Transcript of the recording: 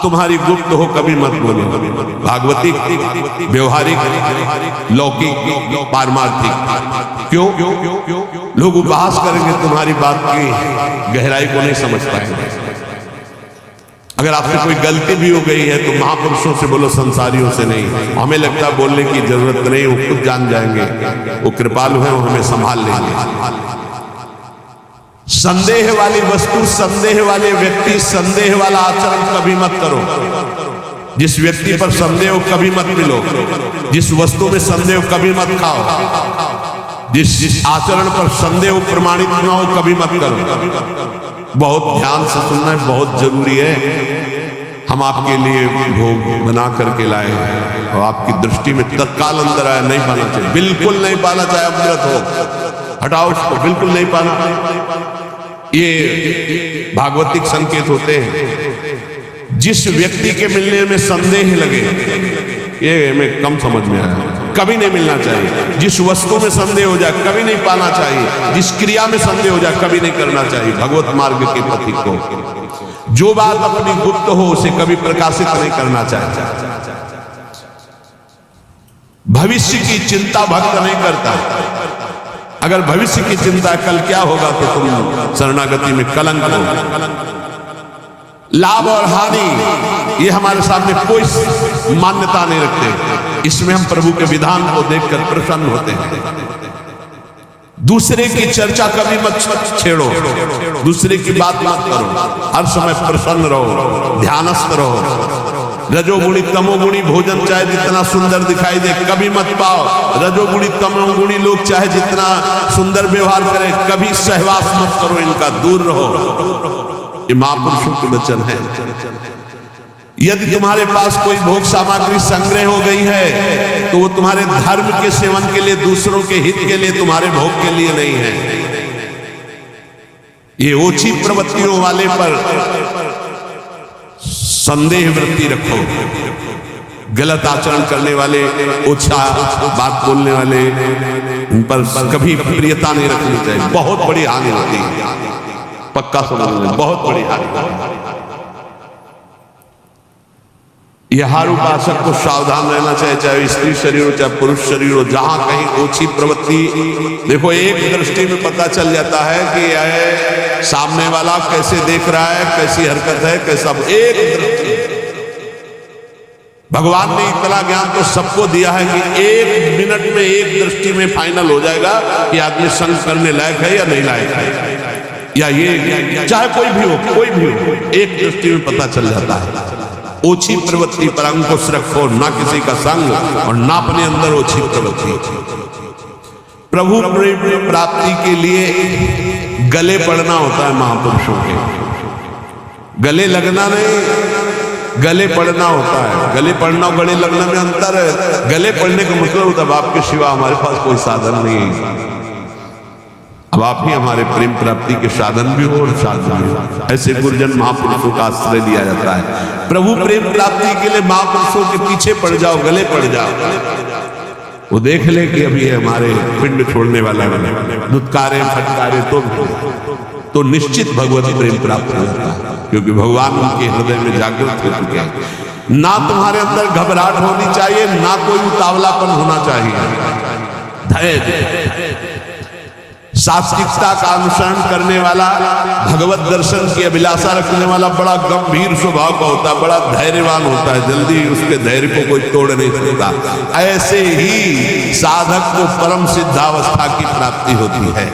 तुम्हारी गुप्त हो कभी मत बोलो। भागवतिक, व्यवहारिक, लौकिक, पारमार्थिक। क्यों? लोग उपहास करेंगे, तुम्हारी बात की गहराई को नहीं समझ पाएंगे। अगर आपसे कोई गलती भी हो गई है तो महापुरुषों से बोलो, संसारियों से नहीं। हमें लगता है बोलने की जरूरत नहीं, वो खुद जान जाएंगे, वो कृपालु हैं, वो हमें संभाल लेंगे। संदेह वाली वस्तु, संदेह वाले व्यक्ति, संदेह वाला आचरण कभी मत करो। जिस व्यक्ति पर संदेह हो कभी मत मिलो, जिस वस्तु में संदेह हो कभी मत खाओ, जिस आचरण पर संदेह प्रमाणित न हो कभी मत करो। बहुत ध्यान से सुनना है, बहुत जरूरी है। हम आपके लिए भोग बना करके लाए और आपकी दृष्टि में तत्काल अंदर आया, नहीं पाना चाहिए, बिल्कुल नहीं पाना चाहिए। अमृत हो, हटाओ उसको, बिल्कुल नहीं पाना। ये भागवतिक संकेत होते हैं। जिस व्यक्ति के मिलने में संदेह लगे, ये हमें कम समझ में आया, कभी नहीं मिलना चाहिए। जिस वस्तु में संदेह हो जाए कभी नहीं पाना चाहिए। जिस क्रिया में संदेह हो जाए कभी नहीं करना चाहिए। भगवत मार्ग के पथिक को जो बात अपनी गुप्त हो उसे कभी प्रकाशित नहीं करना चाहिए। भविष्य की चिंता भक्त नहीं करता। अगर भविष्य की चिंता कल क्या होगा तो तुम शरणागति में कलंक हो। लाभ और हानि ये हमारे सामने कोई मान्यता नहीं रखते। इसमें हम प्रभु के विधान को देखकर प्रसन्न होते हैं। दूसरे की चर्चा कभी मत छेड़ो, दूसरे की बात मत करो। हर समय प्रसन्न रहो, ध्यानस्थ रहो। रजोगुणी तमोगुणी भोजन चाहे जितना सुंदर दिखाई दे कभी मत पाओ। रजोगुणी तमोगुणी लोग चाहे जितना सुंदर व्यवहार करें कभी सहवास मत करो, इनका दूर रहो। ये महापुरुषों के वचन है। यदि तुम्हारे पास कोई भोग सामग्री संग्रह हो गई है तो वो तुम्हारे धर्म के सेवन के लिए, दूसरों के हित के लिए, तुम्हारे भोग के लिए नहीं है। ये ओछी प्रवृत्तियों वाले पर संदेह वृत्ति रखो। गलत आचरण करने वाले, ओछा बात बोलने वाले, उन पर कभी प्रियता नहीं रखनी चाहिए। बहुत बड़ी हानि होती है, पक्का समझ लें, बहुत बड़ी हानि। यह हर उपासक को सावधान रहना चाहिए, चाहे स्त्री शरीर हो चाहे पुरुष शरीर हो। जहां कहीं ओछी प्रवृत्ति, देखो एक दृष्टि में पता चल जाता है कि यह सामने वाला कैसे देख रहा है, कैसी हरकत है, कैसा। एक दृष्टि, भगवान ने इतना ज्ञान तो सबको दिया है कि एक मिनट में, एक दृष्टि में फाइनल हो जाएगा कि आदमी संग करने लायक है या नहीं लायक है। या ये चाहे कोई भी हो, कोई भी हो, एक दृष्टि में पता चल जाता है। ओछी प्रवृत्ति पर अंकुश रखो, ना किसी का संग और ना अपने अंदर ओछी प्रवृत्ति। प्रभु प्रेम प्राप्ति के लिए गले पड़ना होता है महापुरुषों के। गले लगना नहीं, गले पड़ना होता है। गले पड़ना और गले लगना में अंतर है। गले पड़ने का मतलब होता है आपके सिवा हमारे पास कोई साधन नहीं है, अब आप ही हमारे प्रेम प्राप्ति के साधन भी हो और साधन भी हो। ऐसे गुरुजन महापुरुषों का आश्रय लिया जाता है। प्रभु प्रेम प्राप्ति के लिए महापुरुषों के पीछे पड़ जाओ, गले पड़ जाओ। वो देख ले कि अभी हमारे पिंड छोड़ने वाला है, दुत्कारे फटकारे तो निश्चित भगवत प्रेम प्राप्त हो जाता है, क्योंकि भगवान उनके हृदय में जागृत हो चुके हैं। ना तुम्हारे अंदर घबराहट होनी चाहिए, ना कोई उतावलापन होना चाहिए। धैर्य, सात्विकता का अनुसरण करने वाला, भगवत दर्शन की अभिलाषा रखने वाला बड़ा गंभीर स्वभाव का होता है, बड़ा धैर्यवान होता है। जल्दी उसके धैर्य को कोई तोड़ नहीं सकता। ऐसे ही साधक को परम सिद्धावस्था की प्राप्ति होती है।